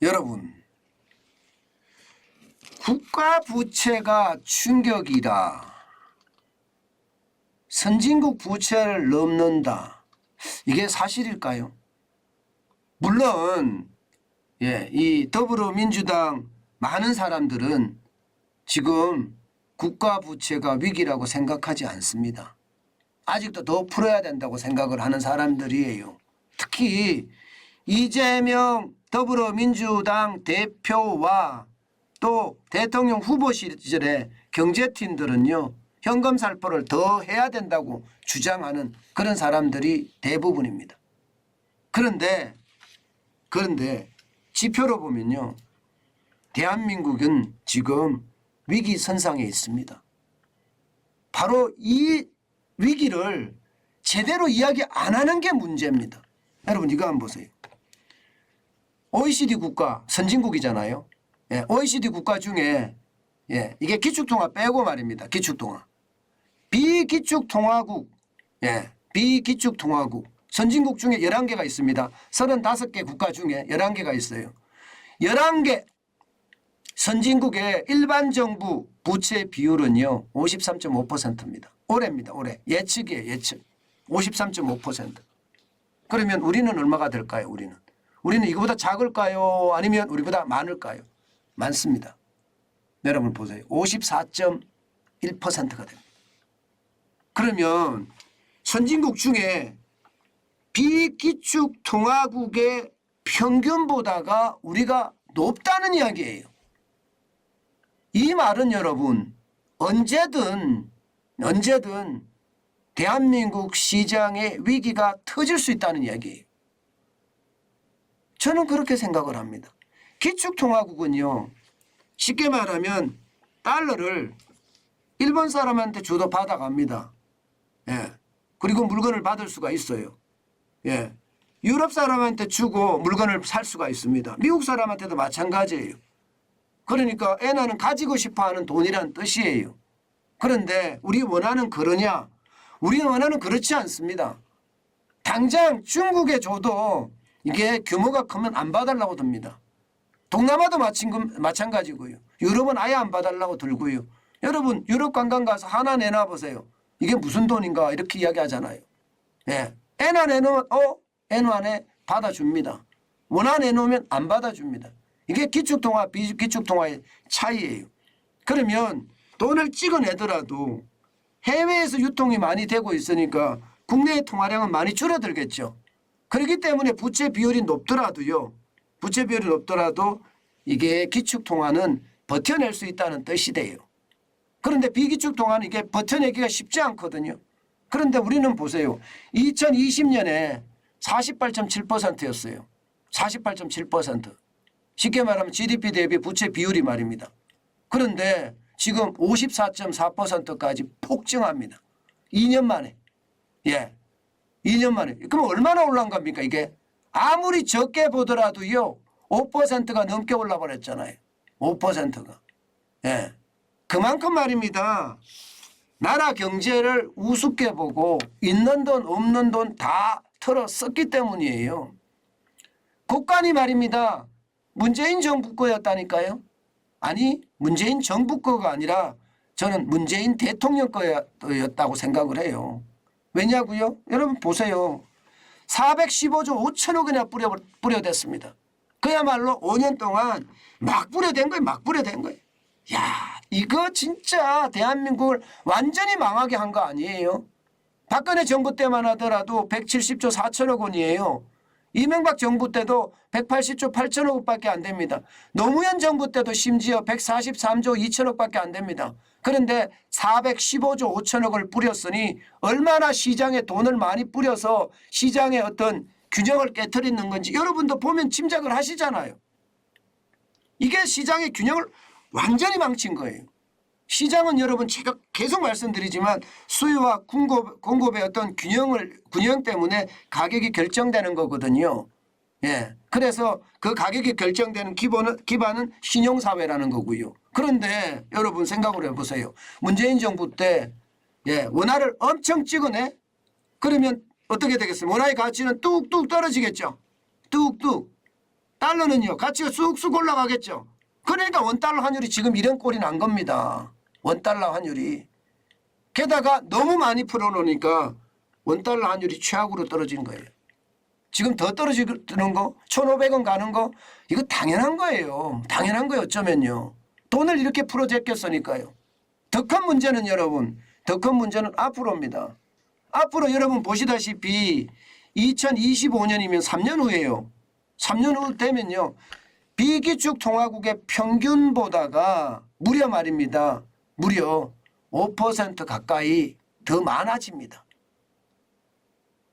여러분, 국가 부채가 충격이다. 선진국 부채를 넘는다. 이게 사실일까요? 물론 이 더불어민주당 많은 사람들은 지금 국가 부채가 위기라고 생각하지 않습니다. 아직도 더 풀어야 된다고 생각을 하는 사람들이에요. 특히 이재명 더불어민주당 대표와 또 대통령 후보 시절에 경제팀들은요, 현금 살포를 더 해야 된다고 주장하는 그런 사람들이 대부분입니다. 그런데 지표로 보면요, 대한민국은 지금 위기선상에 있습니다. 바로 이 위기를 제대로 이야기 안 하는 게 문제입니다. 여러분 이거 한번 보세요. OECD 국가 선진국이잖아요. OECD 국가 중에 이게 기축통화 빼고 말입니다. 기축통화. 비기축통화국 비기축통화국 선진국 중에 11개가 있습니다. 35개 국가 중에 11개가 있어요. 11개 선진국의 일반 정부 부채 비율은요 53.5%입니다. 올해입니다. 올해. 예측이에요. 예측. 53.5%. 그러면 우리는 얼마가 될까요? 우리는 이거보다 작을까요? 아니면 우리보다 많을까요? 많습니다. 여러분 보세요. 54.1%가 됩니다. 그러면 선진국 중에 비기축통화국의 평균보다가 우리가 높다는 이야기예요. 이 말은 여러분 언제든 대한민국 시장의 위기가 터질 수 있다는 이야기예요. 저는 그렇게 생각을 합니다. 기축통화국은요, 쉽게 말하면 달러를 일본 사람한테 줘도 받아갑니다. 그리고 물건을 받을 수가 있어요. 유럽 사람한테 주고 물건을 살 수가 있습니다. 미국 사람한테도 마찬가지예요. 그러니까 엔화는 가지고 싶어하는 돈이란 뜻이에요. 그런데 우리 원하는 그러냐? 우리는 원하는 그렇지 않습니다. 당장 중국에 줘도 이게 규모가 크면 안 봐달라고 듭니다. 동남아도 마찬가지고요. 유럽은 아예 안 봐달라고 들고요. 여러분 유럽 관광 가서 하나 내놔 보세요. 이게 무슨 돈인가 이렇게 이야기하잖아요. 엔화 내놓으면 엔화에 받아줍니다. 원화 내놓으면 안 받아줍니다. 이게 기축통화 비기축통화의 차이예요. 그러면 돈을 찍어내더라도 해외에서 유통이 많이 되고 있으니까 국내의 통화량은 많이 줄어들겠죠. 그렇기 때문에 부채 비율이 높더라도 이게 기축통화는 버텨낼 수 있다는 뜻이 돼요. 그런데 비기축통화는 이게 버텨내기가 쉽지 않거든요. 그런데 우리는 보세요. 2020년에 48.7%였어요. 48.7%. 쉽게 말하면 GDP 대비 부채 비율이 말입니다. 그런데 지금 54.4%까지 폭증합니다. 2년 만에. 2년 만에. 그럼 얼마나 올라간 겁니까 이게? 아무리 적게 보더라도요. 5%가 넘게 올라버렸잖아요. 5%가. 그만큼 말입니다. 나라 경제를 우습게 보고 있는 돈 없는 돈 다 털어 썼기 때문이에요. 국간이 말입니다. 문재인 정부 거였다니까요. 아니 문재인 정부 거가 아니라 저는 문재인 대통령 거였다고 생각을 해요. 왜냐고요? 여러분 보세요. 415조 5천억 원이나 뿌려댔습니다. 그야말로 5년 동안 막 뿌려댄 거예요. 막 뿌려댄 거예요. 야, 이거 진짜 대한민국을 완전히 망하게 한 거 아니에요? 박근혜 정부 때만 하더라도 170조 4천억 원이에요. 이명박 정부 때도 180조 8천억 원밖에 안 됩니다. 노무현 정부 때도 심지어 143조 2천억 밖에 안 됩니다. 그런데 415조 5천억을 뿌렸으니 얼마나 시장에 돈을 많이 뿌려서 시장의 어떤 균형을 깨트리는 건지 여러분도 보면 짐작을 하시잖아요. 이게 시장의 균형을 완전히 망친 거예요. 시장은 여러분 제가 계속 말씀드리지만 수요와 공급의 어떤 균형 때문에 가격이 결정되는 거거든요. 그래서 그 가격이 결정되는 기반은 신용사회라는 거고요. 그런데 여러분 생각을 해보세요. 문재인 정부 때 원화를 엄청 찍어내? 그러면 어떻게 되겠어요? 원화의 가치는 뚝뚝 떨어지겠죠. 뚝뚝. 달러는요 가치가 쑥쑥 올라가겠죠. 그러니까 원달러 환율이 지금 이런 꼴이 난 겁니다. 원달러 환율이. 게다가 너무 많이 풀어놓으니까 원달러 환율이 최악으로 떨어진 거예요. 지금 더 떨어지는 거 1,500원 가는 거 이거 당연한 거예요. 당연한 거예요. 어쩌면요. 돈을 이렇게 풀어 제꼈으니까요. 더 큰 문제는 여러분, 더 큰 문제는 앞으로입니다. 앞으로 여러분 보시다시피 2025년이면 3년 후에요. 3년 후 되면요. 비기축 통화국의 평균보다가 무려 말입니다. 무려 5% 가까이 더 많아집니다.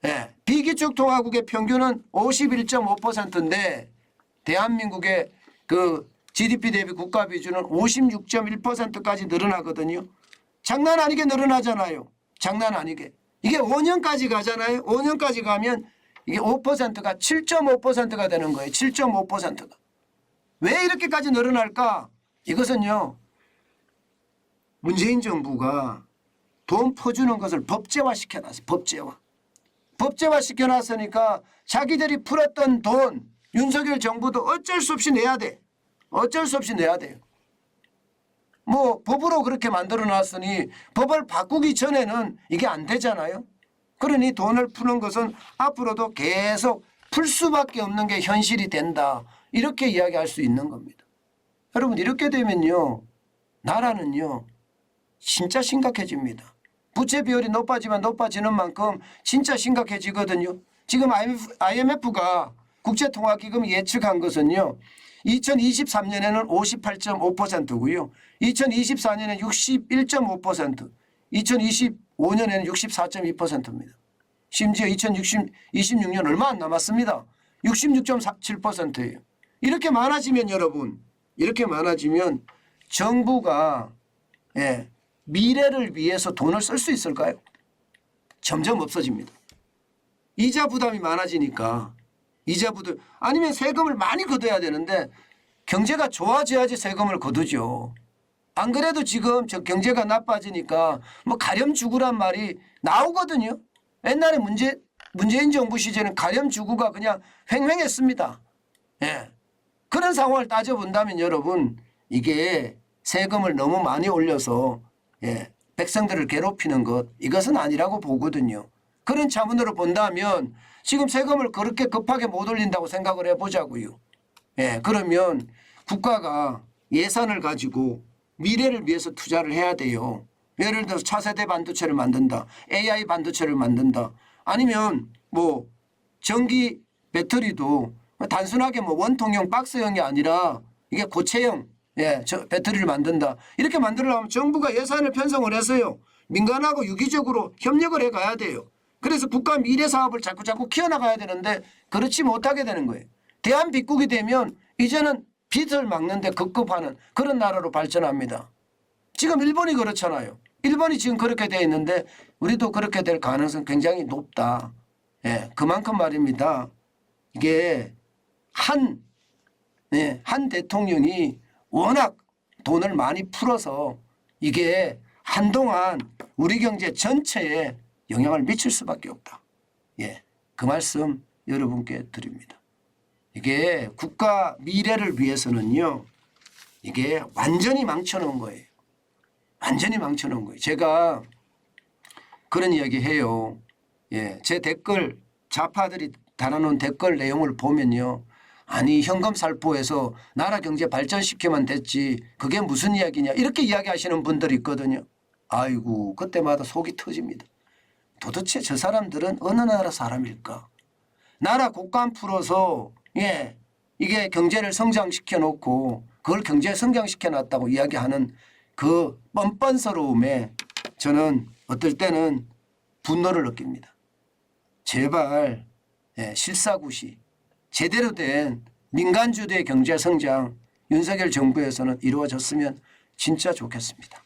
예, 비기축 통화국의 평균은 51.5%인데 대한민국의 그 GDP 대비 국가 비중은 56.1%까지 늘어나거든요. 장난 아니게 늘어나잖아요. 장난 아니게. 이게 5년까지 가잖아요. 5년까지 가면 이게 5%가 7.5%가 되는 거예요. 7.5%가. 왜 이렇게까지 늘어날까? 이것은요. 문재인 정부가 돈 퍼주는 것을 법제화 시켜놨어요. 법제화. 법제화 시켜놨으니까 자기들이 풀었던 돈 윤석열 정부도 어쩔 수 없이 내야 돼. 어쩔 수 없이 내야 돼요. 뭐 법으로 그렇게 만들어 놨으니 법을 바꾸기 전에는 이게 안 되잖아요. 그러니 돈을 푸는 것은 앞으로도 계속 풀 수밖에 없는 게 현실이 된다. 이렇게 이야기할 수 있는 겁니다. 여러분 이렇게 되면요. 나라는요. 진짜 심각해집니다. 부채 비율이 높아지면 높아지는 만큼 진짜 심각해지거든요. 지금 IMF가 국제통화기금이 예측한 것은요. 2023년에는 58.5%고요. 2024년에는 61.5%, 2025년에는 64.2%입니다. 심지어 2026년 얼마 안 남았습니다. 66.7%예요. 이렇게 많아지면 여러분, 이렇게 많아지면 정부가 미래를 위해서 돈을 쓸 수 있을까요? 점점 없어집니다. 이자 부담이 많아지니까 이자 부담 아니면 세금을 많이 걷어야 되는데 경제가 좋아져야지 세금을 걷어죠. 안 그래도 지금 저 경제가 나빠지니까 뭐 가렴 주구란 말이 나오거든요. 옛날에 문재인 정부 시절에는 가렴 주구가 그냥 횡행했습니다. 예. 그런 상황을 따져본다면 여러분 이게 세금을 너무 많이 올려서 백성들을 괴롭히는 것 이것은 아니라고 보거든요. 그런 차원으로 본다면 지금 세금을 그렇게 급하게 못 올린다고 생각을 해보자고요. 그러면 국가가 예산을 가지고 미래를 위해서 투자를 해야 돼요. 예를 들어서 차세대 반도체를 만든다. AI 반도체를 만든다. 아니면 뭐 전기 배터리도 단순하게 뭐 원통형 박스형이 아니라 이게 고체형 저 배터리를 만든다. 이렇게 만들려면 정부가 예산을 편성을 해서요. 민간하고 유기적으로 협력을 해가야 돼요. 그래서 국가 미래 사업을 자꾸 키워나가야 되는데 그렇지 못하게 되는 거예요. 대한빗국이 되면 이제는 빚을 막는데 급급하는 그런 나라로 발전합니다. 지금 일본이 그렇잖아요. 일본이 지금 그렇게 돼 있는데 우리도 그렇게 될 가능성이 굉장히 높다. 그만큼 말입니다. 이게 한 대통령이 워낙 돈을 많이 풀어서 이게 한동안 우리 경제 전체에 영향을 미칠 수밖에 없다. 그 말씀 여러분께 드립니다. 이게 국가 미래를 위해서는요. 이게 완전히 망쳐놓은 거예요. 완전히 망쳐놓은 거예요. 제가 그런 이야기 해요. 제 댓글 좌파들이 달아놓은 댓글 내용을 보면요. 아니 현금 살포해서 나라 경제 발전시키면 됐지 그게 무슨 이야기냐 이렇게 이야기하시는 분들이 있거든요. 아이고 그때마다 속이 터집니다. 도대체 저 사람들은 어느 나라 사람일까? 나라 곳간 풀어서 이게 경제를 성장시켜 놓고 그걸 경제 성장시켜 놨다고 이야기하는 그 뻔뻔스러움에 저는 어떨 때는 분노를 느낍니다. 제발 실사구시 제대로 된 민간주도의 경제 성장 윤석열 정부에서는 이루어졌으면 진짜 좋겠습니다.